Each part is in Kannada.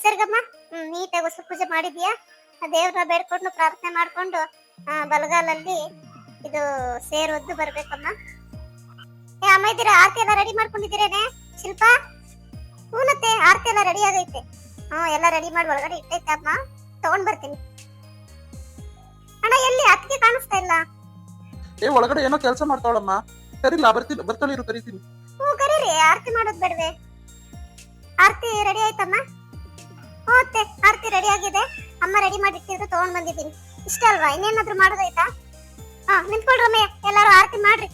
ನಿಸರ್ಗಮ್ಮ, ನೀಟಾಗಿ ಹೊಸ ಪೂಜೆ ಮಾಡಿದ್ಯಾ? ದೇವ್ರನ್ನ ಬೇಡ್ಕೊಂಡು ಪ್ರಾರ್ಥನೆ ಮಾಡ್ಕೊಂಡು ಬಲಗಾಲಲ್ಲಿ ಇದು ಸೇರು ಒದ್ದು ಬರ್ಬೇಕಮ್ಮ. ಅಮ್ಮ ಇದ್ದೀರಾ? ಆರತಿ ಎಲ್ಲ ರೆಡಿ ಮಾಡ್ಕೊಂಡಿದ್ದೀರೇನೆ? ಶಿಲ್ಪ, ಹೂನತ್ತೆ ಆರತಿ ಎಲ್ಲ ರೆಡಿ ಆಗೈತೆ. ಎಲ್ಲ ರೆಡಿ ಮಾಡಿ ಒಳಗಡೆ ಇಟ್ಟೈತೆ ಅಮ್ಮ, ತಗೊಂಡ್ ಬರ್ತೀನಿ. ಅಣ್ಣ ಎಲ್ಲಿ ಅತ್ತಿಗೆ ಕಾಣಿಸ್ತಾ ಇಲ್ಲ? ಒಳಗಡೆ ಏನೋ ಕೆಲಸ ಮಾಡ್ತಾವಳಮ್ಮ. ಕರೀಲಾ? ಬರ್ತಾಳೆ ಇರು, ಕರೀತೀನಿ. ಕರೀರಿ, ಆರತಿ ಮಾಡೋದ್ ಬೇಡವೆ? ಆರತಿ ರೆಡಿ ಆಯ್ತಮ್ಮ? ಅತ್ತೆ ಆರತಿ ರೆಡಿ ಆಗಿದೆ. ಅಮ್ಮ ರೆಡಿ ಮಾಡಿಟ್ಟಿದ್ರು, ತಗೊಂಡ್ ಬಂದಿದ್ದೀನಿ. ಇಷ್ಟ ಅಲ್ವಾ? ಇನ್ನೇನಾದ್ರೂ ಮಾಡೋದೈತಾ? ನಿಂತ್ಕೊಳ್ರಮ್ಮೆ, ಎಲ್ಲಾರು ಆರತಿ ಮಾಡ್ರಿ.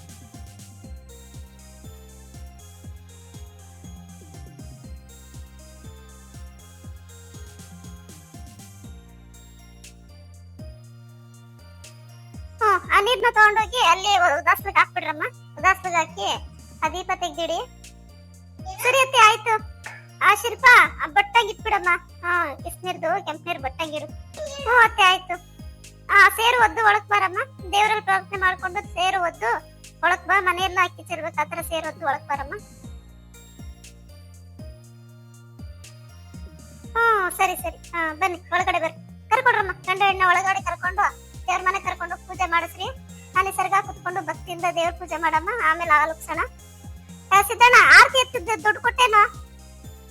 ಆ ನೀರ್ನ ತಗೊಂಡೋಗಿ ಅಲ್ಲಿ ಉದಾಸ್ಲಿಗೆ ಹಾಕ್ಬಿಡ್ರಮ್ಮ. ಉದಾಸ್ಲಿಗೆ ಹಾಕಿ ಆ ದೀಪ ತೆಗ್ದಿಡಿ. ಸರಿ ಅತ್ತೆ, ಆಯ್ತು. ಶಿಲ್ಪ, ಬಟ್ಟಂಗ್ ಇಟ್ಬಿಡಮ್ಮ. ಬಿಸಿನೀರ್ದು ಕೆಂಪನೀರ್ ಬಟ್ಟಂಗಿರು. ಅತ್ತೆ ಆಯ್ತು. ಸೇರು ಒದ್ದು ಒಳಕ್ ಬಾರಮ್ಮ. ದೇವರಲ್ಲಿ ಪ್ರಾರ್ಥನೆ ಮಾಡ್ಕೊಂಡು ಸೇರು ಒದ್ದು ಒಳಕ್ ಬಾ. ಮನೆಯೆಲ್ಲ ಅಕ್ಕಿ ಚೆರ್ಬೇಕು, ಆತರ ಸೇರು ಒದ್ದು ಒಳಕ್ ಬಾರಮ್ಮ. ಸರಿ ಸರಿ, ಬನ್ನಿ ಒಳಗಡೆ ಬರ್ರಿ. ಕರ್ಕೊಡ್ರಮ್ಮ, ಗಂಡ ಹೆಣ್ಣ ಒಳಗಡೆ ಕರ್ಕೊಂಡು ದೇವ್ರ ಮನೆ ಕರ್ಕೊಂಡು ಪೂಜೆ ಮಾಡಿಸ್ರಿ. ನಿಸರ್ಗ ಕುತ್ಕೊಂಡು ಭಕ್ತಿಯಿಂದ ದೇವ್ರ ಪೂಜೆ ಮಾಡಮ್ಮ. ಆಮೇಲೆ ಆಲೋಚನ ಸಿದ್ದಣ್ಣ, ಆರತಿ ಎತ್ತಿದ್ದ ದುಡ್ಡು ಕೊಟ್ಟೇನೋ?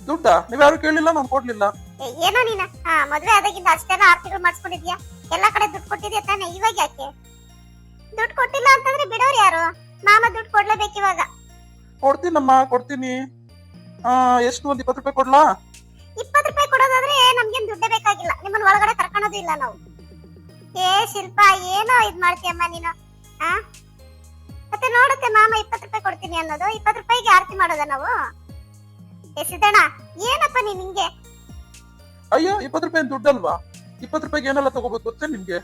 ದುಡ್ಡ ನೀವ್ ಯಾರು ಕೇಳಿಲ್ಲ, ನಾನು ಕೊಡ್ಲಿಲ್ಲ. ಏನೋ ನೀನ ಮದ್ವೆ ಆದಾಗಿಂದ ಅಷ್ಟೆಲ್ಲ ಆರತಿಗಳು ಮಾಡಿಸ್ಕೊಂಡಿದ್ಯಾ, ಎಲ್ಲಾ ಕಡೆ ದುಡ್ಡು ಕೊಟ್ಟಿದ್ಯಾ ತಾನೆ? ಇವಾಗ ಯಾಕೆ ದುಡ್ಡು ಕೊಟ್ಟಿಲ್ಲ ಅಂತಂದ್ರೆ ಬಿಡೋರು ಯಾರು? ಮಾಮ ದುಡ್ಡು ಕೊಡ್ಲೇಬೇಕು ಇವಾಗ. ಕೊಡ್ತೀನಮ್ಮ, ಕೊಡ್ತೀನಿ. ಎಷ್ಟು, ಒಂದ್ 20 ರೂಪಾಯಿ ಕೊಡ್ಲಾ? 20 ರೂಪಾಯಿ ಕೊಡೋದಾದ್ರೆ ನಮ್ಗೇನ್ ದುಡ್ಡೇ ಬೇಕಾಗಿಲ್ಲ, ನಿಮ್ಮನ್ನ ಒಳಗಡೆ ಕರ್ಕೊಳೋದು ಇಲ್ಲ ನಾವು. ಶಿಲ್ಪ, ಏನೋ ಇದ್ ಮಾಡ್ತೀಯಮ್ಮ ನೀನು. ಮತ್ತೆ ನೋಡುತ್ತೆ ಮಾಮ 20 ರೂಪಾಯಿ ಕೊಡ್ತೀನಿ ಅನ್ನೋದು. 20 ರೂಪಾಯಿಗೆ ಆರತಿ ಮಾಡೋದ ನಾವು? ಸಿದ್ದಣ್ಣ, ಏನಪ್ಪ ನೀನ್ ಹಿಂಗೆ? ಅಯ್ಯೋ, 20 ರೂಪಾಯಿ ದುಡ್ಡಲ್ವಾ? 20 ರೂಪಾಯಿಗೆ ಏನೆಲ್ಲ ತಗೋಬೇಕು ಗೊತ್ತೇ ನಿಮ್ಗೆ?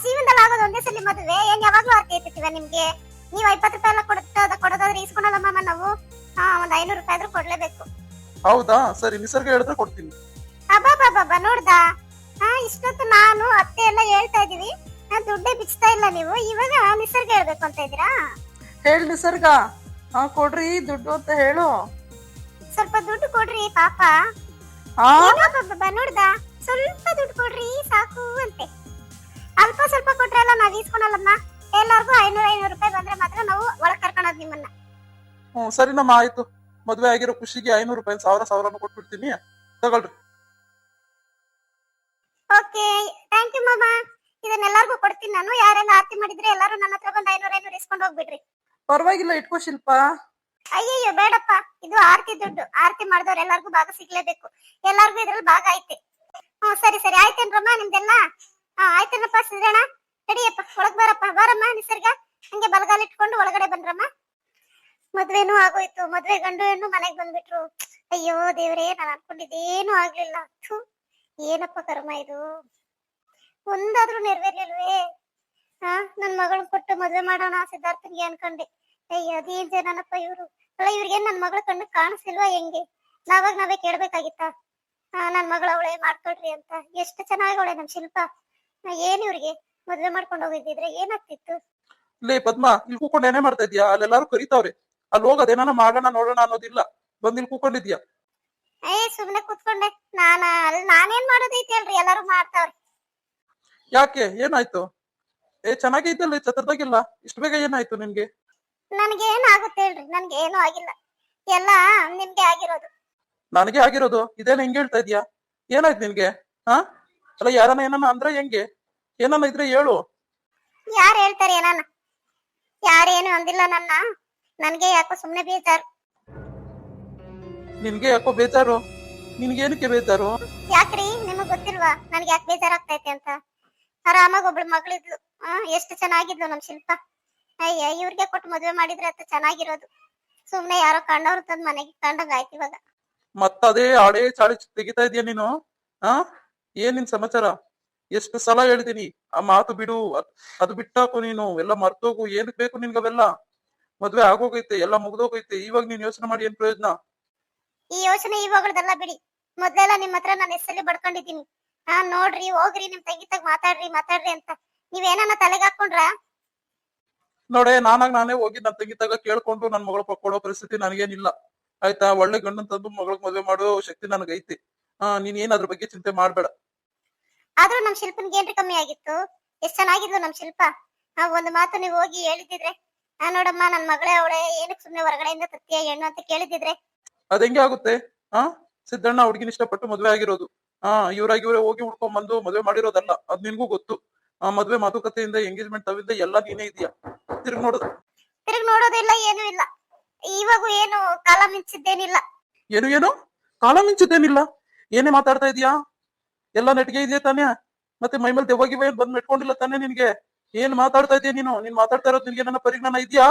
ಜೀವನದಲ್ಲಿ ಆಗೋದು ಒಂದೇ ಸಲ ಮದುವೆ, ಏನ್ ಯಾವಾಗ್ಲೂ ಆರತಿ ಎತ್ತಿರ್ತೀವ ನಿಮ್ಗೆ? ನೀವು 20 ರೂಪಾಯಿ ಎಲ್ಲ ಕೊಡೋದಾದ್ರೆ ಇಸ್ಕೊಳಲ್ಲ ಮಾಮ ನಾವು. ಒಂದ್ 500 ರೂಪಾಯಿ ಆದ್ರೂ ಕೊಡ್ಲೇಬೇಕು. ಹೌದಾ? ಸರಿ, ನಿಸರ್ಗ ಹೇಳಿದ್ರೆ ಕೊಡ್ತೀನಿ. ಅಬ್ಬಾ ನೋಡ್ದಾ? ಇಷ್ಟೊತ್ತು ನಾನು ಅತ್ತೆ ಎಲ್ಲ ಹೇಳ್ತಾ ಇದೀವಿ, ದುಡ್ಡೇ ಬಿಚ್ತಾ ಇಲ್ಲ ನೀವು. ಇವಾಗ ನಿಸರ್ಗ ಹೇಳ್ಬೇಕು ಅಂತ ಇದ್ದೀರಾ? ಹೇಳಿ ನಿಸರ್ಗ, ಕೊಡ್ರಿ ದುಡ್ಡು ಅಂತ ಹೇಳು. ಸ್ವಲ್ಪ ದುಡ್ಡು ಕೊಡ್ರಿ ಪಾಪ. ನೋಡ್ದಾ? ಸ್ವಲ್ಪ ದುಡ್ಡು ಕೊಡ್ರಿ ಸಾಕು ಅಂತೆ. ಅಲ್ಪ ಸ್ವಲ್ಪ ಕೊಟ್ರೆ ಎಲ್ಲ ನಾವ್ ಈಸ್ಕೊಳಲ್ಲಮ್ಮ. ಎಲ್ಲಾರ್ಗು 500 ರೂಪಾಯಿ ಬಂದ್ರೆ ಮಾತ್ರ ನಾವು ಒಳಗ್ ಕರ್ಕೊಳೋದ್ ನಿಮ್ಮನ್ನ. ಸರಿನಮ್ಮ, ಆಯ್ತು. ಮದ್ವೆ ಆಗಿರೋ ಖುಷಿಗೆ 500 ರೂಪಾಯಿ 1000 ಕೊಟ್ಬಿಡ್ತೀನಿ, ತಗೊಳ್ರಿ. ಓಕೆ, ಥ್ಯಾಂಕ್ ಯು ಮಾಮ. ಇದನ್ನೆಲ್ಲರಿಗೂ ಕೊಡ್ತೀನಿ ನಾನು. ಯಾರೆಲ್ಲ ಆರತಿ ಮಾಡಿದ್ರೆ ಎಲ್ಲರೂ ನನ್ನ ಹತ್ರ ಬಂದು 500 ಇಸ್ಕೊಂಡು ಹೋಗ್ಬಿಡ್ರಿ. ಪರವಾಗಿಲ್ಲ, ಇಟ್ಕೋ ಶಿಲ್ಪ. ಅಯ್ಯಯ್ಯೋ ಬೇಡಪ್ಪ, ಇದು ಆರತಿ ದುಡ್ಡು. ಆರತಿ ಮಾಡಿದವ್ರು ಎಲ್ಲಾರ್ಗು ಭಾಗ ಸಿಗ್ಲೇಬೇಕು. ಎಲ್ಲಾರ್ಗು ಇದ್ರಲ್ಲಿ ಭಾಗ ಐತೆ. ಸರಿ ಸರಿ, ಆಯ್ತೇನ್ರಮ್ಮ ನಿಮ್ದೆಲ್ಲ? ಆಯ್ತೇನಪ್ಪ ಸಿದ್ದಣ್ಣ? ನಡಿಯಪ್ಪ, ಒಳಗ್ ಬಾರಪ್ಪ. ಬಾರಮ್ಮ ನಿಸರ್ಗ, ಹಂಗೆ ಬಲಗಾಲ ಇಟ್ಕೊಂಡು ಒಳಗಡೆ ಬಂದ್ರಮ್ಮ. ಮದ್ವೆನೂ ಆಗೋಯ್ತು. ಮದ್ವೆ ಗಂಡು ಹೆಣ್ಣು ಮನೆಗ್ ಬಂದ್ಬಿಟ್ರು. ಅಯ್ಯೋ ದೇವ್ರೇ, ನಾನು ಅನ್ಕೊಂಡಿದ್ದೇನು ಆಗ್ಲಿಲ್ಲ. ಏನಪ್ಪ ಕರ್ಮ ಇದು, ಒಂದಾದ್ರೂ ನೆರವೇರ್ಲಿಲ್ವೇ? ನನ್ ಮಗಳ್ ಕೊಟ್ಟು ಮದ್ವೆ ಮಾಡೋಣ ಸಿದ್ಧಾರ್ಥನ್ಗೆ ಅನ್ಕೊಂಡೆ. ಅಯ್ಯ, ಅದೇನ್ ಜನನಪ್ಪ ಇವ್ರು. ಅಲ್ಲ, ಇವ್ರಿಗೇನ್ ನನ್ ಮಗಳ ಕಣ್ಣು ಕಾಣಿಸ್ತಿಲ್ವಾ ಹೆಂಗೆ? ನಾವೇ ಕೇಳ್ಬೇಕಾಗಿತ್ತ? ನನ್ ಮಗಳ ಅವಳೆ ಮಾಡ್ಕೊಳ್ರಿ ಅಂತ. ಎಷ್ಟು ಚೆನ್ನಾಗಿ ಅವಳೆ ನಮ್ ಶಿಲ್ಪ. ಏನ್ ಇವ್ರಿಗೆ ಮದ್ವೆ ಮಾಡ್ಕೊಂಡು ಹೋಗಿದ್ದಿದ್ರೆ ಏನಾಗ್ತಿತ್ತು? ಲೇ ಪದ್ಮ, ಇಲ್ಲಿ ಕೂತ್ಕೊಂಡು ಏನೇ ಮಾಡ್ತಾ ಇದ್ಯಾ? ಅಲ್ಲೆಲ್ಲಾರು ಕರೀತಾವ್ರೆ, ಅಲ್ಲಿ ಹೋಗೋದೇನ ಮಾಡೋಣ ನೋಡೋಣ ಅನ್ನೋದಿಲ್ಲ. ಬಂದ್ ಇಲ್ಲಿ ಕೂತ್ಕೊಂಡಿದ್ಯಾ? ಸುಮ್ನೆ ಕೂತ್ಕೊಂಡೆ. ನಾನೇನ್ ಮಾಡೋದೈತಿ ಹೇಳ್ರಿ, ಎಲ್ಲಾರು ಮಾಡ್ತಾವ್ರಿ. ಯಾಕೆ, ಏನಾಯ್ತು? ಚೆನ್ನಾಗೈತಲ್ಲ ಛತ್ರದಾಗಿಲ್ಲ, ಇಷ್ಟು ಬೇಗ ಏನಾಯ್ತು ನಿನ್ಗೆ? ನನ್ಗೆ ಏನ್ ಆಗುತ್ತೆ ಹೇಳ್ರಿ? ನನ್ಗೆ ಏನು ಆಗಿಲ್ಲ, ಎಲ್ಲ ನಿಮ್ಗೆ ಆಗಿರೋದು. ನನಗೆ ಆಗಿರೋದು? ಇದೇನ ಹೆಂಗ್ ಹೇಳ್ತಾ ಇದ್ಯಾ? ಏನಾಯ್ತು ನಿನ್ಗೆ? ಅಲ್ಲ, ಯಾರನ್ನ ಏನನ್ನ ಅಂದ್ರೆ ಹೆಂಗೆ? ಏನನ್ನ ಇದ್ರೆ ಹೇಳು. ಯಾರು ಹೇಳ್ತಾರೆ ಏನಾನ? ಯಾರೇನು ಅಂದಿಲ್ಲ ನನ್ನ. ನನ್ಗೆ ಯಾಕೋ ಸುಮ್ನೆ ಬೇಜಾರು. ನಿನ್ಗೆ ಯಾಕೋ ಬೇಜಾರು? ನಿನ್ಗೇನಕ್ಕೆ ಬೇಜಾರು? ಯಾಕ್ರಿ, ನಿಮಗ್ ಗೊತ್ತಿಲ್ವಾ ನನ್ಗೆ ಯಾಕೆ ಬೇಜಾರಾಗ್ತೈತೆ ಅಂತ? ಆರಾಮಾಗ ಒಬ್ಳು ಮಗಳಿದ್ಲು, ಎಷ್ಟು ಚೆನ್ನಾಗಿದ್ಲು ನಮ್ ಶಿಲ್ಪ. ಅಯ್ಯ, ಇವ್ರಿಗೆ ಕೊಟ್ಟು ಮದ್ವೆ ಮಾಡಿದ್ರೆ ಅಂತ ಚೆನ್ನಾಗಿರೋದು. ಸುಮ್ನೆ ಯಾರೋ ಕಂಡವ್ರು ತಂದ್ ಮನೆಗೆ ಕಂಡಂಗ ಆಯ್ತು ಇವಾಗ. ಮತ್ತದೇ ಹಳೆ ಚಾಳಿ ತೆಗಿತಾ ಇದೀಯ ನೀನು? ಏನ್ ನಿನ್ ಸಮಾಚಾರ? ಎಷ್ಟು ಸಲ ಹೇಳ್ತೀನಿ, ಆ ಮಾತು ಬಿಡು, ಅದು ಬಿಟ್ಟಾಕು ನೀನು. ಎಲ್ಲ ಮರ್ತೋಗು. ಏನಕ್ ಬೇಕು ನಿನ್ಗವೆಲ್ಲ? ಮದ್ವೆ ಆಗೋಗೈತೆ, ಎಲ್ಲ ಮುಗ್ದೋಗೈತೆ. ಇವಾಗ ನೀನ್ ಯೋಚನೆ ಮಾಡಿ ಏನ್ ಪ್ರಯೋಜನ? ಈ ಯೋಚನೆ ಇವಾಗದಲ್ಲ ಬಿಡಿ. ಮೊದ್ಲೆಲ್ಲ ನಿಮ್ ಹತ್ರ ನಾನು ಹೆಸರಲ್ಲಿ ಬಡ್ಕೊಂಡಿದ್ದೀನಿ. ನೋಡ್ರಿ, ಹೋಗ್ರಿ, ನಿಮ್ ತಂಗಿ ತಗ ಮಾತಾಡ್ರಿ ಅಂತ. ನೀವೇನ ತಲೆಗೆ ಹಾಕೊಂಡ್ರ? ನೋಡೆ, ನಾನೇ ಹೋಗಿ ನನ್ನ ತಂಗಿ ತಗ ಕೇಳ್ಕೊಂಡು ನನ್ ಮಗಳು ಕೊಡೋ ಪರಿಸ್ಥಿತಿ ನನಗೇನಿಲ್ಲ. ಆಯ್ತಾ? ಒಳ್ಳೆ ಗಂಡನ್ ತಂದು ಮಗಳಿಗೆ ಮದುವೆ ಮಾಡೋ ಶಕ್ತಿ ನನಗೈತಿ. ನೀನ್ ಏನ್ ಅದ್ರ ಬಗ್ಗೆ ಚಿಂತೆ ಮಾಡ್ಬೇಡ. ಆದ್ರೂ ನಮ್ ಶಿಲ್ಪನ್ಗೆ ಏನ್ರಿ ಕಮ್ಮಿ ಆಗಿತ್ತು? ಎಷ್ಟ್ ಚೆನ್ನಾಗಿದ್ಲು ನಮ್ ಶಿಲ್ಪ. ಒಂದು ಮಾತು ನೀವು ಹೋಗಿ ಹೇಳಿದಿದ್ರೆ, ನೋಡಮ್ಮ ನನ್ ಮಗಳೇ ಅವಳೆ, ಏನಕ್ಕೆ ಸುಮ್ನೆ ಹೊರಗಡೆಯಿಂದ ತತ್ತಿಯ ಹೆಣ್ಣು ಅಂತ ಕೇಳಿದಿದ್ರೆ. ಅದ್ ಹೆಂಗೆ ಆಗುತ್ತೆ? ಸಿದ್ದಣ್ಣ ಹುಡುಗಿನ ಇಷ್ಟಪಟ್ಟು ಮದ್ವೆ ಆಗಿರೋದು. ಇವ್ರಾಗಿ ಇವರೇ ಹೋಗಿ ಹುಡ್ಕೊಂಡ್ ಬಂದು ಮದ್ವೆ ಮಾಡಿರೋದಲ್ಲ, ಅದ್ ನಿನ್ಗೂ ಗೊತ್ತು. ಮದ್ವೆ ಮಾತುಕತೆಯಿಂದ ಎಂಗೇಜ್ಮೆಂಟ್ ಅವಿಂದ ಎಲ್ಲ ನೀನೇ ಇದೆಯಾ. ತಿರ್ಗ್ ನೋಡು. ತಿರುಗಿ ನೋಡೋದಿಲ್ಲ, ಏನೂ ಇಲ್ಲ. ಇವಾಗೂ ಏನು ಕಾಲ ಮಿಂಚಿದ್ದೇನಿಲ್ಲ. ಏನು ಕಾಲ ಮಿಂಚಿದ್ದೇನಿಲ್ಲ? ಏನೇ ಮಾತಾಡ್ತಾ ಇದೀಯಾ? ಎಲ್ಲ ನೆಟ್ಗೆ ಇದೆಯಾ ತಾನೇ? ಮತ್ತೆ ಮೈಮೇಲೆ ದೆವ್ವಾಗಿವೆ ಬಂದ್ ಮೆಟ್ಕೊಂಡಿಲ್ಲ ತಾನೇ ನಿನ್ಗೆ? ಏನ್ ಮಾತಾಡ್ತಾ ಇದೀಯ ನೀನು? ನೀನ್ ಮಾತಾಡ್ತಾ ಇರೋದು ನಿನ್ಗೆ ನನ್ನ ಪರಿಜ್ಞಾನ ಇದೆಯಾ?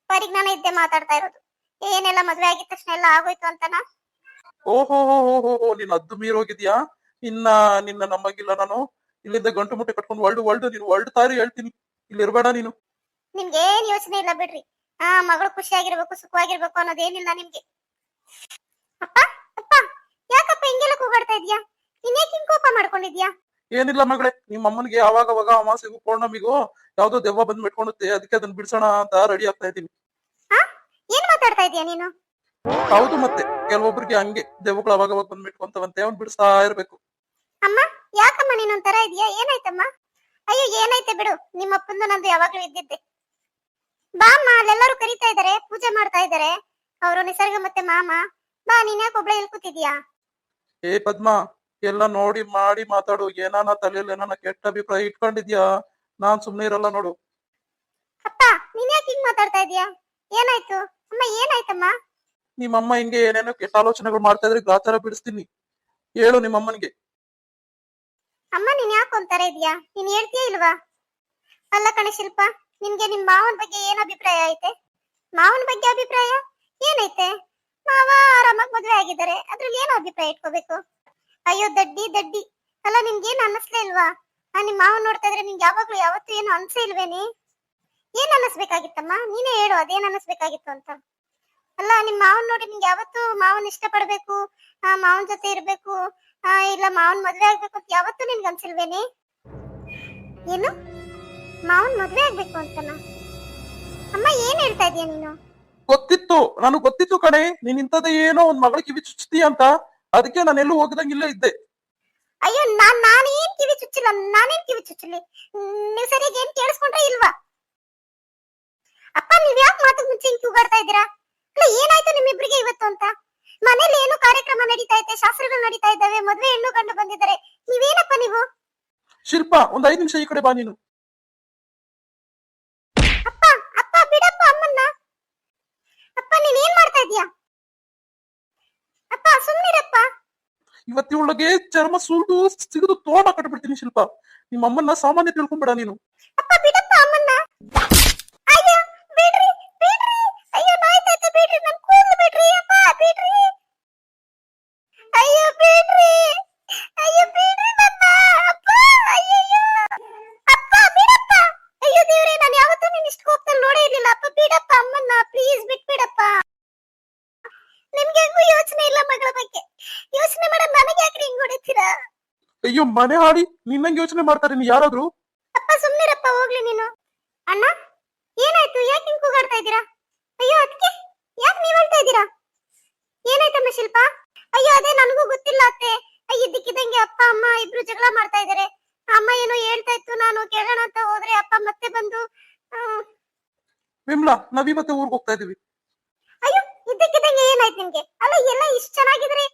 ಪರಿಜ್ಞಾನ ಇದ್ದೆ ಮಾತಾಡ್ತಾ ಇರೋದು. ಏನೆಲ್ಲ ಮದ್ವೆ ಆಗಿದ ತಕ್ಷಣ ಎಲ್ಲ ಆಗೋಯ್ತು ಅಂತನಾ? ಓಹೋ ನೀನ್ ಅದ್ದು ಮೀರೋಗಿದ್ಯಾ? ನಿನ್ನ ನಂಬಂಗಿಲ್ಲ ನಾನು. ಇಲ್ಲಿಂದ ಗಂಟು ಮುಟ್ಟೆ ಕಟ್ಕೊಂಡು ಒಳ್ದು ನೀನು ತಾರಿ ಹೇಳ್ತೀನಿ, ಇಲ್ಲಿ ಇರ್ಬೇಡ ನೀನು. ನಿಮ್ಗೆ ಏನ್ ಯೋಚನೆ ಇಲ್ಲ ಬಿಡ್ರಿ. ಮಗಳು ಖುಷಿಯಾಗಿರ್ಬೇಕು, ಸುಖವಾಗಿರ್ಬೇಕು ಅನ್ನೋದೇನಿಲ್ಲ ನಿಮ್ಗೆ. ಅಪ್ಪ ಅಪ್ಪ, ಯಾಕಪ್ಪ ಹಿಂಗೆಲ್ಲ ಕೂಗಾಡ್ತಾ ಇದ್ಯಾ? ನೀನೇಕ್ ಹಿಂಗ್ ಕೋಪ ಮಾಡ್ಕೊಂಡಿದ್ಯಾ? ಏನಿಲ್ಲ ಮಗಳೇ, ನಿಮ್ಮ ಅಮ್ಮನಿಗೆ ಅವಾಗ ಅಮಾಸೆಗೂ ಪೌರ್ಣಮಿಗೂ ಯಾವ್ದೋ ದೆವ್ವ ಬಂದ್ ಮೆಟ್ಕೊಂಡುತ್ತೆ, ಅದಕ್ಕೆ ಅದನ್ನ ಬಿಡ್ಸೋಣ ಅಂತ ರೆಡಿ ಆಗ್ತಾ ಇದ್ದೀನಿ. ಏನ್ ಮಾತಾಡ್ತಾ ಇದೀಯ ನೀನು? ಹೌದು, ಮತ್ತೆ ಕೆಲವೊಬ್ರಿಗೆ ಹಂಗೆ ದೆವ್ವಗಳು ಅವಾಗ ಬಂದ್ ಮೆಟ್ಕೊಂತವಂತೆ, ಅವ್ನ್ ಬಿಡಿಸ್ತಾ ಇರ್ಬೇಕು. ಅಮ್ಮ, ಯಾಕಮ್ಮ ನೀನೊಂಥರ ಇದೀಯಾ? ಏನಾಯ್ತಮ್ಮ? ಅಯ್ಯೋ ಏನೈತೆ ಬಿಡು, ನಿಮ್ಮಪ್ಪಂದು ನಂದು ಯಾವಾಗ್ಲೂ ಇದ್ದಿದ್ದೆ. ಬಾ ಅಮ್ಮ, ಅಲ್ಲೆಲ್ಲರೂ ಕರೀತಾ ಇದಾರೆ, ಪೂಜೆ ಮಾಡ್ತಾ ಇದಾರೆ ಅವರು, ನಿಸರ್ಗ ಮತ್ತೆ ಮಾಮ. ಬಾ, ನೀನ್ ಯಾಕೆ ಒಬ್ಳೆ ಇಲ್ಲಿ ಕೂತಿದ್ಯಾ? ಏ ಪದ್ಮ, ಎಲ್ಲ ನೋಡಿ ಮಾಡಿ ಮಾತಾಡು. ಏನಾನ ತಲೆಯಲ್ಲಿ ಏನಾನ ಕೆಟ್ಟ ಅಭಿಪ್ರಾಯ ಇಟ್ಕೊಂಡಿದ್ಯಾ? ನಾನ್ ಸುಮ್ನೆ ಇರಲ್ಲ ನೋಡು. ಅಪ್ಪ, ನೀನ್ ಯಾಕೆ ಹಿಂಗ್ ಮಾತಾಡ್ತಾ ಇದೀಯಾ? ಏನಾಯ್ತು ಅಮ್ಮ? ಏನಾಯ್ತಮ್ಮ? ನಿಮ್ಮಮ್ಮ ಹಿಂಗೆ ಏನೇನೋ ಕೆಟ್ಟ ಆಲೋಚನೆಗಳು ಮಾಡ್ತಾ ಇದ್ರೆ ಗ್ರಾಚಾರ ಬಿಡಿಸ್ತೀನಿ. ಹೇಳು ನಿಮ್ಮಮ್ಮನಿಗೆ. ಅಮ್ಮ, ನೀನ್ ಯಾಕೆ ಒಂಥರ ಇದೀಯಾ? ನೀನ್ ಹೇಳ್ತೀಯ ಇಲ್ವಾ? ಅಲ್ಲ ಕಣೆ ಶಿಲ್ಪ, ನಿನ್ಗೆ ನಿಮ್ ಮಾವನ್ ಬಗ್ಗೆ ಏನ್ ಅಭಿಪ್ರಾಯ ಐತೆ? ಮಾವನ್ ಬಗ್ಗೆ ಅಭಿಪ್ರಾಯ ಏನೈತೆ? ಮಾವ ಆರಾಮಾಗಿ ಮದ್ವೆ ಆಗಿದ್ದಾರೆ, ಅದ್ರಲ್ಲಿ ಏನು ಅಭಿಪ್ರಾಯ ಇಟ್ಕೋಬೇಕು? ಅಯ್ಯೋ ದಡ್ಡಿ. ಅಲ್ಲ, ನಿಮ್ಗೇನ್ ಅನ್ನಿಸ್ಲೇ ಇಲ್ವಾ? ನಿಮ್ ಮಾವನ್ ನೋಡ್ತಾ ಇದ್ರೆ ನಿಂಗೆ ಯಾವಾಗ್ಲೂ ಯಾವತ್ತೂ ಏನು ಅನ್ಸೇ ಇಲ್ವೇನಿ? ಏನ್ ಅನ್ನಿಸ್ಬೇಕಾಗಿತ್ತಮ್ಮ? ನೀನೇ ಹೇಳು, ಅದೇನ್ ಅನ್ನಿಸ್ಬೇಕಾಗಿತ್ತು ಅಂತ. ಅಲ್ಲ, ನಿಮ್ ಮಾವನ್ ನೋಡಿ ನಿಂಗೆ ಯಾವತ್ತೂ ಮಾವನ್ ಇಷ್ಟ ಪಡ್ಬೇಕು, ಮಾವನ್ ಜೊತೆ ಇರ್ಬೇಕು, ಇಲ್ಲ ಮಾವನ್ ಮದ್ವೆ ಆಗ್ಬೇಕು ಅಂತ ಯಾವತ್ತೂ ನಿನ್ಗೆ ಅನ್ಸಿಲ್ವೇನಿ? ಏನು, ಮಾವನ್ ಮದ್ವೆ ಆಗ್ಬೇಕು ಅಂತನಾ? ಅಮ್ಮ, ಏನ್ ಹೇಳ್ತಾ ಇದೀಯ ನೀನು? ನನಗ್ ಗೊತ್ತಿತ್ತು ಕಣೆ, ನೀನ್ ಇಂಥದ್ದೇ ಏನೋ ಒಂದ್ ಮಗಳ ಕಿವಿ ಚುಚ್ತೀಯ ಅಂತ. ಅದಕ್ಕೆ ನಾನು ಎಲ್ಲೂ ಹೋಗದಂಗ ಇಲ್ಲೇ ಇದ್ದೆ. ಅಯ್ಯೋ, ನಾನೇನ್ ಕಿವಿ ಚುಚ್ಚಿಲ್ಲ. ನಾನೇನ್ ಕಿವಿ ಚುಚ್ಚಲಿ? ನೀವ್ ಸರಿಯಾಗಿ ಏನ್ ಕೇಳಿಸ್ಕೊಂಡ್ರೆ ಇಲ್ವಾ? ಅಪ್ಪ, ನೀವ್ ಯಾಕೆ ಮಾತು ಮುಂಚೆ ಹಿಂಗ್ ಕೂಗಾಡ್ತಾ ಇದ್ದೀರಾ? ಅಲ್ಲ, ಏನಾಯ್ತು ನಿಮ್ಮಿಬ್ರಿಗೆ ಇವತ್ತು ಅಂತ? ಮನೇಲಿ ಏನು ಕಾರ್ಯಕ್ರಮ ನಡೀತಾ ಐತೆ, ಶಾಸ್ತ್ರಗಳು ನಡೀತಾ ಇದ್ದಾವೆ, ಮದ್ವೆ ಹೆಣ್ಣು ಗಂಡು ಬಂದಿದ್ದಾರೆ. ನೀವೇನಪ್ಪ ನೀವು? ಶಿಲ್ಪ, ಒಂದ್ 5 ನಿಮಿಷ ಈ ಕಡೆ ಬಾ ನೀನು. ಅಪ್ಪ ಅಪ್ಪ, ಬಿಡಪ್ಪ ಅಮ್ಮನ್ನ. ಅಪ್ಪ, ನೀನ್ ಏನ್ ಮಾಡ್ತಾ ಇದೀಯಾ? ಅಪ್ಪ, ಸುಮ್ನಿರಪ್ಪ. ಇವತ್ತಿನೊಳಗೆ ಚರ್ಮ ಸುಳ್ದು ಸಿಗದು ತೋಟ ಕಟ್ಬಿಡ್ತೀನಿ ಶಿಲ್ಪ. ನಿಮ್ಮ ಅಮ್ಮನ್ನ ಸಾಮಾನ್ಯ ತಿಳ್ಕೊಂಬೇಡ ನೀನು. ಅಪ್ಪ, ಬಿಡಪ್ಪ ಅಮ್ಮನ್ನ. ಅಯ್ಯೋ ಬಿಡ್ರಿ. ಅಯ್ಯೋ, ನೋಯ್ತಾಯ್ತು, ಬಿಡ್ರಿ. ನನ್ ಕೂದಲು ಬಿಡ್ರಿ. ಅಪ್ಪ, ಬಿಡ್ರಿ. ಅಯ್ಯೋ ಬಿಡ್ರಿ ನನ್ನ. ಅಪ್ಪ, ಅಯ್ಯಯ್ಯೋ. ಅಪ್ಪ, ಬಿಡಪ್ಪ. ಅಯ್ಯೋ ದೇವ್ರೆ, ನಾನು ಯಾವತ್ತೂ ನೀನ್ ಇಷ್ಟು ಕೋಪದಲ್ಲಿ ನೋಡೇ ಇರ್ಲಿಲ್ಲ. ಅಪ್ಪ, ಬಿಡಪ್ಪ ಅಮ್ಮನ್ನ, ಪ್ಲೀಸ್ ಬಿಟ್ಬಿಡಪ್ಪ. ನಿಮ್ಗೆ ಹೆಂಗೂ ಯೋಚನೆ ಇಲ್ಲ ಮಗಳ ಬಗ್ಗೆ. ಯೋಚನೆ ಮಾಡೋದು ನನಗೆ ಯಾಕ್ರಿ ಹಿಂಗ್ ಹೊಡಿತೀರಾ? ಅಯ್ಯೋ ಮನೆ ಹಾಡಿ ನಿನ್ನಂಗೆ ಯೋಚನೆ ಮಾಡ್ತಾರೆ ನೀ ಯಾರಾದ್ರೂ? ಅಪ್ಪ, ಸುಮ್ನಿರಪ್ಪ, ಹೋಗ್ಲಿ ನೀನು. ಅಣ್ಣ, ಏನಾಯ್ತು? ಯಾಕೆ ಹಿಂಗ್ ಕೂಗಾಡ್ತಾ ಇದ್ದೀರಾ? ಅಯ್ಯೋ ಅದಕ್ಕೆ ಯಾಕೆ ನೀವ್ ಹೇಳ್ತಾ ಇದ್ದೀರಾ? ಏನಾಯ್ತಮ್ಮ ಶಿಲ್ಪ? ಅಯ್ಯೋ ಅದೇ ನನಗೂ ಗೊತ್ತಿಲ್ಲ ಅತ್ತೆ. ಇದ್ದಕ್ಕಿದ್ದಂಗೆ ಅಪ್ಪ ಅಮ್ಮ ಇಬ್ರು ಜಗಳ ಮಾಡ್ತಾ ಇದಾರೆ. ಅಮ್ಮ ಏನೋ ಹೇಳ್ತಾ ಇತ್ತು, ನಾನು ಕೇಳೋಣ ಅಂತ ಹೋದ್ರೆ ಅಪ್ಪ ಮತ್ತೆ ಬಂದು ವಿಮ್ಲಾ, ನಾವಿವತ್ತೆ ಊರ್ಗ್ ಹೋಗ್ತಾ ಇದೀವಿ. ಅಯ್ಯೋ, ಇದ್ದಕ್ಕಿದ್ದಂಗೆ ಏನಾಯ್ತು ನಿಮ್ಗೆ? ಅಲ್ಲ, ಎಲ್ಲ ಇಷ್ಟ ಚೆನ್ನಾಗಿದ್ರೆ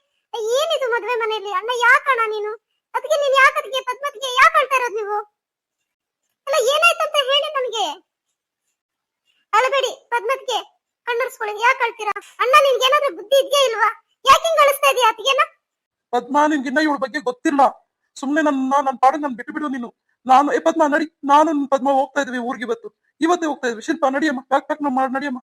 ಏನಿದು ಮದ್ವೆ ಮನೆಯಲ್ಲಿ? ಅಣ್ಣ, ಯಾಕಣ್ಣ ನೀನು? ಅದಕ್ಕೆ ನೀನ್ ಯಾಕದ್ಗೆ ಪದ್ಮತ್ಗೆ ಯಾಕೆ ಹೇಳ್ತಾ ಇರೋದು ನೀವು? ಅಲ್ಲ, ಏನಾಯ್ತಂತ ಹೇಳಿ ನನಗೆ. ಅಳಬೇಡಿ ಪದ್ಮತ್ಗೆ, ಕಣ್ಣರ್ಸ್ಕೊಳ್ಳಿ. ಯಾಕೆ ಅಳ್ತೀರಾ? ಅಣ್ಣ, ನಿನ್ಗೇನಾದ್ರೂ ಬುದ್ಧಿ ಇದೆಯಾ ಇಲ್ವಾ? ಯಾಕೆ ಹಿಂಗ್ ಅಳಿಸ್ತಾ ಇದೀಯ ಅತ್ತಿಗೆನ? ಪದ್ಮಾ, ನಿನ್ಗಿನ್ನ ಇವಳ ಬಗ್ಗೆ ಗೊತ್ತಿಲ್ಲ. ಸುಮ್ನೆ ನನ್ನ ಪಾಡಿಗೆ ನಾನು ಬಿಟ್ಟು ಬಿಡು ನೀನು. ಪದ್ಮಾ ನಡಿ, ನಾನು ಪದ್ಮಾ ಹೋಗ್ತಾ ಇದೀವಿ ಊರಿಗೆ. ಇವತ್ತೇ ಹೋಗ್ತಾ ಇದೀವಿ. ಶಿಲ್ಪ ನಡಿಯಮ್ಮ, ಪ್ಯಾಕ್ ಮಾಡಿ ನಡಿಯಮ್ಮ.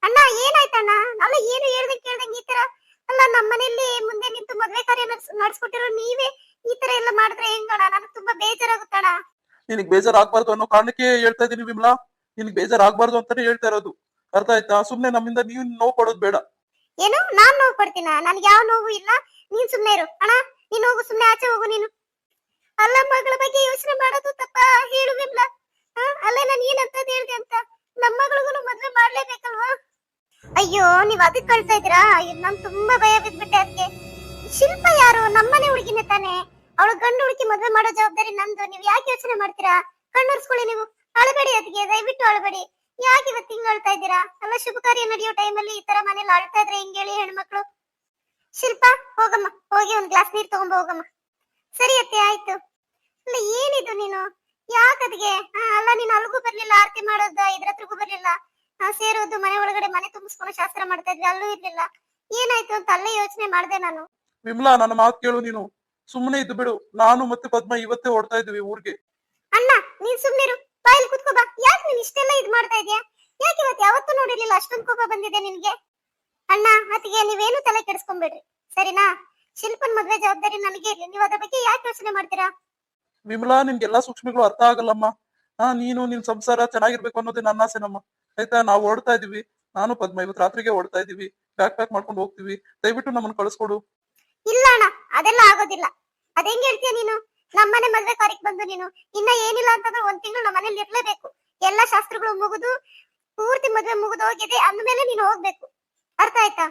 ಅಣ್ಣ, ಏನಾಯ್ತಣ್ಣ? ಅಲ್ಲ, ಏನು ಕೇಳ್ದಂಗೆ ಈ ತರ. ಅಲ್ಲ, ನಮ್ಮ ಮನೆಯಲ್ಲಿ ಮುಂದೆ ನಿಂತು ಮದ್ವೆ ಕಾರ್ಯ ನಡ್ಸ್ಕೊಟ್ಟಿರೋ ನೀವೇ ಈ ತರ ಎಲ್ಲ ಮಾಡಿದ್ರೆ ಹೆಂಗಣ್ಣ? ನನಗೆ ತುಂಬಾ ಬೇಜಾರಾಗುತ್ತಣ್ಣ. ನಿನಗ್ ಬೇಜಾರಾಗ್ಬಾರ್ದು ಅನ್ನೋ ಕಾರಣಕ್ಕೆ ಹೇಳ್ತಾ ಇದೀನಿ ವಿಮಲಾ. ನಿನಗ್ ಬೇಜಾರಾಗ್ಬಾರ್ದು ಅಂತಾನೆ ಹೇಳ್ತಾ ಇರೋದು. ಅರ್ಥ ಆಯ್ತಾ? ಸುಮ್ನೆ ನಮ್ಮಿಂದ ನೀವ್ ನೋವು ಕೊಡೋದು ಬೇಡ. ಏನು, ನಾನ್ ನೋವು ಕೊಡ್ತೀನ? ನನ್ಗೆ ಯಾವ ನೋವು ಇಲ್ಲ. ನೀನ್ ಸುಮ್ನೆ ಇರು. ಅಣ್ಣ, ನೀನ್ ಹೋಗು, ಸುಮ್ನೆ ಆಚೆ ಹೋಗು ನೀನು. ಅಲ್ಲ, ಮಗಳ ಬಗ್ಗೆ ಯೋಚನೆ ಮಾಡೋದು ತಪ್ಪ? ಹೇಳು ವಿಮಲಾ. ಅಲ್ಲ, ನಾನು ಏನಂತ ಹೇಳ್ದೆ ಅಂತ? ನಮ್ಮ ಮಗಳಿಗೂ ಮದ್ವೆ ಮಾಡ್ಲೇಬೇಕಲ್ವಾ? ಅಯ್ಯೋ, ನೀವ್ ಅದಕ್ಕೆ ಕಳ್ತಾ ಇದ್ದೀರಾ? ನನ್ ತುಂಬಾ ಭಯ ಬಿದ್ಬಿಟ್ಟೆ ಅದಕ್ಕೆ. ಶಿಲ್ಪ ಯಾರು? ನಮ್ಮನೆ ಹುಡುಗಿನೇ ತಾನೆ. ಅವಳು ಗಂಡು ಹುಡುಕಿ ಮದ್ವೆ ಮಾಡೋ ಜವಾಬ್ದಾರಿ ನಂದು. ನೀವ್ ಯಾಕೆ ಯೋಚನೆ ಮಾಡ್ತೀರಾ? ಕಣ್ಣುರ್ಸ್ಕೊಳ್ಳಿ ನೀವು. ಅಳಬೇಡಿ ಅದಕ್ಕೆ, ದಯವಿಟ್ಟು ಅಳಬೇಡಿ. ಯಾಕೆ ಇವತ್ತು ಹಿಂಗ್ ಅಳ್ತಾ ಇದ್ದೀರಾ? ಅಲ್ಲ, ಶುಭ ಕಾರ್ಯ ನಡೆಯೋ ಟೈಮಲ್ಲಿ ಈ ತರ ಮನೇಲಿ ಅಳ್ತಾ ಇದ್ರೆ ಹಿಂಗ್ ಹೇಳಿ ಹೆಣ್ಮಕ್ಳು? ಶಿಲ್ಪ, ಹೋಗಮ್ಮ, ಹೋಗಿ ಒಂದ್ ಗ್ಲಾಸ್ ನೀರ್ ತಗೊಂಡ್ ಹೋಗಮ್ಮ. ಸರಿ ಅತ್ತೆ, ಆಯ್ತು. ಅಲ್ಲ, ಏನಿದು ನೀನು? ಯಾಕದ್ಗೆ? ಅಲ್ಲ, ನೀನು ಅಲ್ಗೂ ಬರ್ಲಿಲ್ಲ, ಆರತಿ ಮಾಡೋದ ಇದ್ರ ಹತ್ರಗೂ ಬರ್ಲಿಲ್ಲ, ಸೇರೋದು ಮನೆ ಒಳಗಡೆ ಮನೆ ತುಂಬಿಸ್ಕೊಂಡು ಶಾಸ್ತ್ರ ಮಾಡ್ತಾ ಇದ್ವಿ, ಅಲ್ಲೂ ಇರ್ಲಿಲ್ಲ. ಏನಾಯ್ತು ಅಂತ ಅಲ್ಲೇ ಯೋಚನೆ ಮಾಡ್ದೆ ನಾನು. ವಿಮಲಾ, ನನ್ನ ಮಾತು ಕೇಳು ನೀನು. ಸುಮ್ಮನೆ ಇದ್ದು ಬಿಡು. ನಾನು ಮತ್ತೆ ಪದ್ಮ ಇವತ್ತೇ ಓಡ್ತಾ ಇದೀವಿ ಊರ್ಗೆ. ಅಣ್ಣ, ನೀನ್ ಸುಮ್ನಿರು. ಬಾಯಲ್ಲಿ ಕುತ್ಕೋ ಬಾ. ಯಾಕೆ ನೀನ್ ಇಷ್ಟೆಲ್ಲ ಇದ್ ಮಾಡ್ತಾ ಇದೀಯಾ? ಯಾಕೆ ಇವತ್ತು ಯಾವತ್ತೂ ನೋಡಿರ್ಲಿಲ್ಲ ಅಷ್ಟೊಂದು ಕೋಪ ಬಂದಿದೆ ನಿನ್ಗೆ? ಅಣ್ಣ, ಅತಿಗೆ ನೀವೇನು ತಲೆ ಕೆಡಿಸ್ಕೊಂಬೇಡ್ರಿ, ಸರಿನಾ? ಶಿಲ್ಪನ್ ಮದ್ವೆ ಜವಾಬ್ದಾರಿ ನನಗೆ ಇರ್ಲಿ. ನೀವು ಅದ್ರ ಬಗ್ಗೆ ಯಾಕೆ ಯೋಚನೆ ಮಾಡ್ತೀರಾ? ವಿಮಲಾ, ನಿನ್ಗೆಲ್ಲಾ ಸೂಕ್ಷ್ಮಗಳು ಅರ್ಥ ಆಗಲ್ಲಮ್ಮ. ನೀನು ನಿನ್ ಸಂಸಾರ ಚೆನ್ನಾಗಿರ್ಬೇಕು ಅನ್ನೋದೇ ನನ್ನ ಆಸೆನಮ್ಮ. ಆಯ್ತಾ? ನಾವು ಓಡ್ತಾ ಇದೀವಿ. ನಾನು ಪದ್ಮ ಇವತ್ತು ರಾತ್ರಿಗೆ ಓಡ್ತಾ ಇದೀವಿ. ಪ್ಯಾಕ್ ಮಾಡ್ಕೊಂಡು ಹೋಗ್ತೀವಿ. ದಯವಿಟ್ಟು ನಮ್ಮನ್ನ ಕಳಿಸ್ಕೊಡು. ಇಲ್ಲ ಅಣ್ಣ, ಅದೆಲ್ಲ ಆಗೋದಿಲ್ಲ. ಅದೇಂಗ್ ಹೇಳ್ತೀಯ ನೀನು? ನಮ್ಮನೆ ಮದ್ವೆ ಕಾರ್ಯಕ್ಕೆ ಬಂದು ನೀನು ಇನ್ನ ಏನಿಲ್ಲ ಅಂತಂದ್ರೆ 1 ತಿಂಗಳು ನಮ್ಮ ಮನೇಲಿ ಇರ್ಲೇಬೇಕು. ಎಲ್ಲಾ ಶಾಸ್ತ್ರಗಳು ಮುಗಿದು ಪೂರ್ತಿ ಮದ್ವೆ ಮುಗಿದು ಹೋಗಿದೆ ಅಂದ್ಮೇಲೆ ನೀನು ಹೋಗ್ಬೇಕು. ಅರ್ಥ ಆಯ್ತಾ?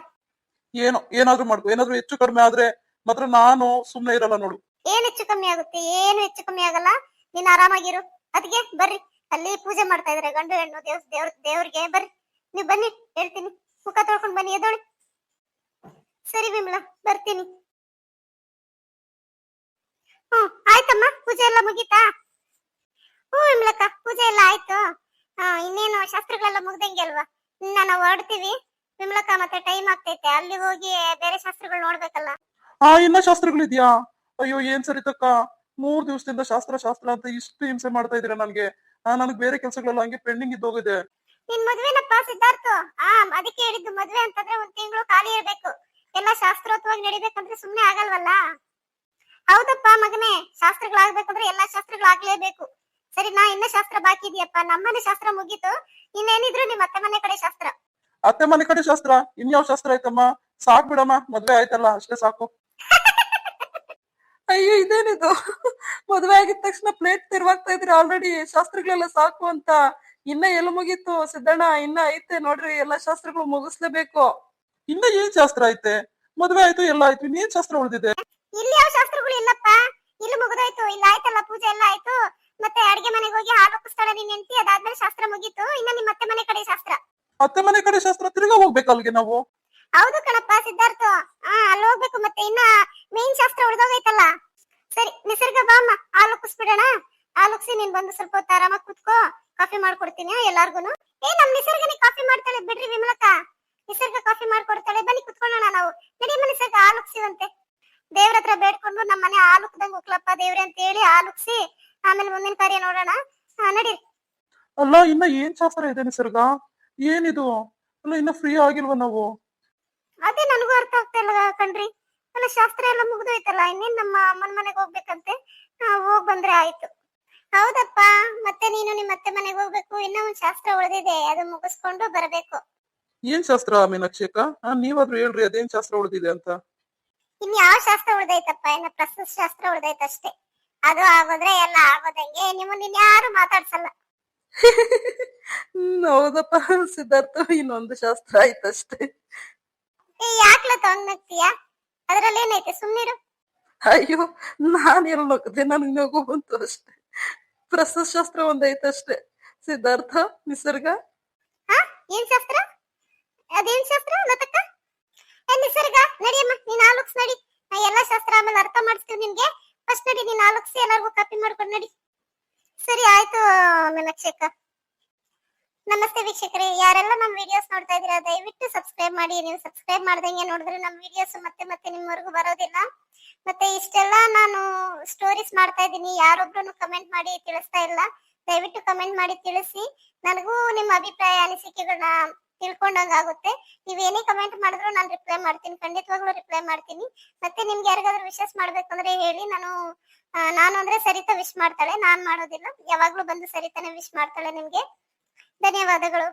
ಏನಾದ್ರೂ ಮಾಡ್ಕೊ. ಏನಾದ್ರೂ ಹೆಚ್ಚು ಕಡಿಮೆ ಆದ್ರೆ ಮಾತ್ರ ನಾನು ಸುಮ್ನೆ ಇರಲ್ಲ ನೋಡು. ಏನ್ ಹೆಚ್ಚು ಕಮ್ಮಿ ಆಗುತ್ತೆ? ಏನು ಹೆಚ್ಚು ಕಮ್ಮಿ ಆಗಲ್ಲ. ನೀನ್ ಆರಾಮಾಗಿರು. ಅದಕ್ಕೆ ಬರ್ರಿ, ಅಲ್ಲಿ ಪೂಜೆ ಮಾಡ್ತಾ ಇದಾರೆ ಗಂಡು ಹೆಣ್ಣು ದೇವ್ರಿಗೆ. ಬರ್ರಿ, ನೀವ್ ಬನ್ನಿ, ಹೇಳ್ತೀನಿ. ಮುಖ ತೊಳ್ಕೊಂಡ್ ಬನ್ನಿ, ಎದೋಳಿ. ಸರಿ ವಿಮಲಾ, ಬರ್ತೀನಿ. ಆಯ್ತಮ್ಮ, ಪೂಜೆ ಎಲ್ಲ ಮುಗೀತಾ? ವಿಮಲಕ್ಕ, ಪೂಜೆ ಎಲ್ಲ ಆಯ್ತು. ಇನ್ನೇನು ಶಾಸ್ತ್ರಗಳೆಲ್ಲ ಮುಗ್ದಂಗೆ ಅಲ್ವಾ? ನಾವು ಹೊರಡ್ತೀವಿ ವಿಮಲಕ್ಕ. ಮತ್ತೆ ಟೈಮ್ ಆಗ್ತೈತೆ, ಅಲ್ಲಿ ಹೋಗಿ ಬೇರೆ ಶಾಸ್ತ್ರಗಳು ನೋಡ್ಬೇಕಲ್ಲ. ಇನ್ನ ಶಾಸ್ತ್ರಗಳಿದ್ಯಾ? ಅಯ್ಯೋ, ಏನ್ ಸರಿ ತಕ್ಕ. 3 ದಿವಸದಿಂದ ಶಾಸ್ತ್ರ ಅಂತ ಇಷ್ಟು ಹಿಂಸೆ ಮಾಡ್ತಾ ಇದೀರ ನನ್ಗೆ. ನನಗ್ ಬೇರೆ ಕೆಲ್ಸಗಳೆಲ್ಲ ಹಂಗೆ ಪೆಂಡಿಂಗ್ ಇದ್ದೋಗಿದೆ. ನಿನ್ ಮದ್ವೆನಪ್ಪ ಸಿದ್ಧಾರ್ಥ. ಅದಕ್ಕೆ ಹೇಳಿದ್ದು, ಮದ್ವೆ ಅಂತಂದ್ರೆ 1 ತಿಂಗಳು ಖಾಲಿ ಇರ್ಬೇಕು. ಎಲ್ಲ ಶಾಸ್ತ್ರೋತ್ವಾಗಿ ನಡಿಬೇಕಂದ್ರೆ ಸುಮ್ನೆ ಆಗಲ್ವಲ್ಲ. ಹೌದಪ್ಪ ಮಗನೇ, ಶಾಸ್ತ್ರಗಳಾಗ್ಬೇಕಂದ್ರೆ ಎಲ್ಲಾ ಶಾಸ್ತ್ರಗಳಾಗ್ಲೇಬೇಕು. ಸರಿನಾ? ಇನ್ನ ಶಾಸ್ತ್ರ ಬಾಕಿ ಇದೆಯಪ್ಪ. ನಮ್ಮನೆ ಶಾಸ್ತ್ರ ಮುಗೀತು. ಇನ್ನೇನಿದ್ರು ನಿಮ್ ಅತ್ತೆ ಮನೆ ಕಡೆ ಶಾಸ್ತ್ರ. ಅತ್ತೆ ಮನೆ ಕಡೆ ಶಾಸ್ತ್ರ? ಇನ್ಯಾವ ಶಾಸ್ತ್ರ ಆಯ್ತಮ್ಮ? ಸಾಕ್ ಬಿಡಮ್ಮ, ಮದ್ವೆ ಆಯ್ತಲ್ಲ, ಅಷ್ಟೇ ಸಾಕು. ಅಯ್ಯೋ, ಇದೇನಿದು? ಮದ್ವೆ ಆಗಿದ ತಕ್ಷಣ ಪ್ಲೇಟ್ ತಿರ್ವಾಗ್ತಾ ಇದ್ರಿ ಆಲ್ರೆಡಿ. ಶಾಸ್ತ್ರಗಳೆಲ್ಲ ಸಾಕು ಅಂತ. ಇನ್ನ ಎಲ್ಲ ಮುಗೀತು ಸಿದ್ದಣ್ಣ? ಇನ್ನ ಐತೆ ನೋಡ್ರಿ, ಎಲ್ಲಾ ಶಾಸ್ತ್ರಗಳು ಮುಗಿಸ್ಲೇಬೇಕು. ಇನ್ನ ಏನ್ ಶಾಸ್ತ್ರ ಐತೆ? ಮದ್ವೆ ಆಯ್ತು, ಎಲ್ಲ ಆಯ್ತು. ಇನ್ನೇನ್ ಶಾಸ್ತ್ರ ಉಳಿದಿದೆ? ಇಲ್ಲಿ ಯಾವ ಶಾಸ್ತ್ರಗಳು ಇಲ್ಲಪ್ಪ. ಇಲ್ಲಿ ಮುಗಿದೋಯ್ತು. ಇಲ್ಲ ಆಯ್ತಲ್ಲ, ಪೂಜೆ ಎಲ್ಲ ಆಯ್ತು. ಮತ್ತೆ ಅಡಿಗೆ ಮನೆಗೆ ಹೋಗಿ ಹಾಲು ಕುಸ್ತಾಳೆ ನಿನ್ ಹೆಂಡತಿ. ಅದಾದ್ಮೇಲೆ ಶಾಸ್ತ್ರ ಮುಗೀತು. ಇನ್ನ ನಿಮ್ಮ ಅತ್ತೆ ಮನೆ ಕಡೆ ಶಾಸ್ತ್ರ. ಅತ್ತೆ ಮನೆ ಕಡೆ ಶಾಸ್ತ್ರ ತಿರ್ಗಾ ಹೋಗ್ಬೇಕು ಅಲ್ಲಿಗೆ ನಾವು? ಹೌದು ಕಣಪ್ಪ ಸಿದ್ಧಾರ್ಥ. ಅಲ್ಲಿ ಹೋಗ್ಬೇಕು. ಮತ್ತೆ ಇನ್ನ ಮೇನ್ ಶಾಸ್ತ್ರ ಉಳಿದೋಗೈತಲ್ಲ. ಸರಿ ನಿಸರ್ಗ, ಬಾ ಅಮ್ಮ, ಹಾಲು ಕುಸ್ಬಿಡೋಣ. ಹಾಲು ಕುಸಿ ನೀನ್ ಬಂದು ಸ್ವಲ್ಪ ಹೊತ್ತು ಆರಾಮಾಗಿ ಕುತ್ಕೋ. ಕಾಫಿ ಮಾಡ್ಕೊಡ್ತೀನಿ ಎಲ್ಲಾರ್ಗುನು. ನಮ್ ನಿಸರ್ಗನೇ ಕಾಫಿ ಮಾಡ್ತಾಳೆ ಬಿಡ್ರಿ ವಿಮಲಕ್ಕ. ನಿಸರ್ಗ ಕಾಫಿ ಮಾಡ್ಕೊಡ್ತಾಳೆ. ಬನ್ನಿ ಕುತ್ಕೊಳ್ಳೋಣ ನಾವು. ನಡಿಯಮ್ಮ ನಿಸರ್ಗ, ಹಾಲು ಕುಸಿವಂತೆ. ದೇವ್ರ ಹತ್ರ ಬೇಡ್ಕೊಂಡು ನಮ್ಮ ಮನೆ ಹಾಲು ಕುದಂಗ್ ಹೋಗ್ಲಪ್ಪ ದೇವ್ರೆ ಅಂತ ಹೇಳಿ ಹಾಲು ಕುಸಿ ಆಮೇಲೆ ಮುಂದಿನ ಕಾರ್ಯ ನೋಡೋಣ. ನಡೀರಿ. ಅಲ್ಲ, ಇನ್ನ ಏನ್ ಶಾಸ್ತ್ರ ಇದೆ ನಿಸರ್ಗ? ಏನಿದು? ಅಲ್ಲ, ಇನ್ನ ಫ್ರೀ ಆಗಿಲ್ವಾ ನಾವು? ಅದೇ ನನಗೂ ಅರ್ಥ ಆಗ್ತಾ ಇಲ್ಲ ಕಣ್ರಿ. ಅಲ್ಲ, ಶಾಸ್ತ್ರ ಎಲ್ಲ ಮುಗ್ದೋಯ್ತಲ್ಲ, ಇನ್ನೇನ್ ನಮ್ಮ ಅಮ್ಮನ ಮನೆಗೆ ಹೋಗ್ಬೇಕಂತೆ. ಹೋಗ್ ಬಂದ್ರೆ ಆಯ್ತು. ಹೌದಪ್ಪ, ಮತ್ತೆ ನೀನು ನಿಮ್ಮ ಅತ್ತೆ ಮನೆಗೆ ಹೋಗ್ಬೇಕು. ಇನ್ನ ಒಂದ್ ಶಾಸ್ತ್ರ ಉಳಿದಿದೆ, ಅದು ಮುಗಿಸ್ಕೊಂಡು ಬರಬೇಕು. ಏನ್ ಶಾಸ್ತ್ರ ಮೀನಾಕ್ಷಿ ಅಕ್ಕ? ನೀವಾದ್ರೂ ಹೇಳ್ರಿ, ಅದೇನ್ ಶಾಸ್ತ್ರ ಉಳಿದಿದೆ ಅಂತ. ಇನ್ ಯಾವ ಶಾಸ್ತ್ರ ಉಳ್ದೈತಪ್ಪ? ಇನ್ನ ಪ್ರಸ್ತುತ ಶಾಸ್ತ್ರ ಉಳ್ದೈತಷ್ಟೇ. ಅದು ಆಗೋದ್ರೆ ಎಲ್ಲ ಆಗೋದಂಗೆ. ನಿಮ್ಮನ್ನ ಯಾರು ಮಾತಾಡ್ಸಲ್ಲ. ಹೌದಪ್ಪ ಸಿದ್ಧಾರ್ಥ, ಇನ್ನೊಂದು ಶಾಸ್ತ್ರ ಆಯ್ತಷ್ಟೇ. ಯಾಕ್ಲ ತೊಂಗ್ನಗ್ತೀಯ? ಅದ್ರಲ್ಲಿ ಏನೈತೆ? ಸುಮ್ನಿರು. ಅಯ್ಯೋ, ನಾನ್ ಎಲ್ಲಿ ನೋಡಿದೆ? ನನ್ಗೆ ನಗು ಬಂತು ಅಷ್ಟೇ. ಪ್ರಸ್ತುತ ಶಾಸ್ತ್ರ ಒಂದೈತಷ್ಟೇ. ಸಿದ್ಧಾರ್ಥ, ನಿಸರ್ಗ. ಏನ್ ಶಾಸ್ತ್ರ? ಅದೇನ್ ಶಾಸ್ತ್ರ ಲತಕ್ಕ? ನಿಸರ್ಗ, ನಡಿಯಮ್ಮ, ನೀನ್ ಆಲೋಕ್ಸ್ ನಡಿ. ಎಲ್ಲಾ ಶಾಸ್ತ್ರ ಆಮೇಲೆ ಅರ್ಥ ಮಾಡಿಸ್ತೀವಿ ನಿನ್ಗೆ. ಫಸ್ಟ್ ನಡಿ, ನೀನ್ ಆಲೋಕ್ಸಿ ಎಲ್ಲಾರ್ಗು ಕಾಪಿ ಮಾಡ್ಕೊಂಡು ನಡಿ. ಸರಿ ಆಯ್ತು ಮೀನಾಕ್ಷಿ ಅಕ್ಕ. ನಮಸ್ತೆ ವೀಕ್ಷಕರೇ, ಯಾರೆಲ್ಲ ನಮ್ಮ ವಿಡಿಯೋಸ್ ನೋಡ್ತಾ ಇದೀರಾ ದಯವಿಟ್ಟು ಸಬ್ಸ್ಕ್ರೈಬ್ ಮಾಡಿ. ನೀವು ಸಬ್ಸ್ಕ್ರೈಬ್ ಮಾಡ್ದಂಗೆ ನೋಡಿದ್ರೆ ನಮ್ಮ ವಿಡಿಯೋಸ್ ಮತ್ತೆ ನಿಮ್ಮವರೆಗೂ ಬರೋದಿಲ್ಲ. ಮತ್ತೆ ಇಷ್ಟೆಲ್ಲ ನಾನು ಸ್ಟೋರೀಸ್ ಮಾಡ್ತಾ ಇದ್ದೀನಿ, ಯಾರೊಬ್ರು ಕಮೆಂಟ್ ಮಾಡಿ ತಿಳಿಸ್ತಾ ಇಲ್ಲ. ದಯವಿಟ್ಟು ಕಮೆಂಟ್ ಮಾಡಿ ತಿಳಿಸಿ. ನನಗೂ ನಿಮ್ಮ ಅಭಿಪ್ರಾಯ ಅನಿಸಿಕೆಗಳನ್ನ ತಿಳ್ಕೊಂಡಂಗಾಗುತ್ತೆ. ನೀವೇನೇ ಕಮೆಂಟ್ ಮಾಡಿದ್ರು ನಾನು ರಿಪ್ಲೈ ಮಾಡ್ತೀನಿ, ಖಂಡಿತವಾಗ್ಲೂ ರಿಪ್ಲೈ ಮಾಡ್ತೀನಿ. ಮತ್ತೆ ನಿಮ್ಗೆ ಯಾರಿಗಾದ್ರೂ ವಿಶಸ್ ಮಾಡ್ಬೇಕಂದ್ರೆ ಹೇಳಿ. ನಾನು ಅಂದ್ರೆ ಸರಿತಾ ವಿಶ್ ಮಾಡ್ತಾಳೆ, ನಾನ್ ಮಾಡೋದಿಲ್ಲ. ಯಾವಾಗ್ಲೂ ಬಂದು ಸರಿತಾನೆ ವಿಶ್ ಮಾಡ್ತಾಳೆ ನಿಮ್ಗೆ. ಧನ್ಯವಾದಗಳು.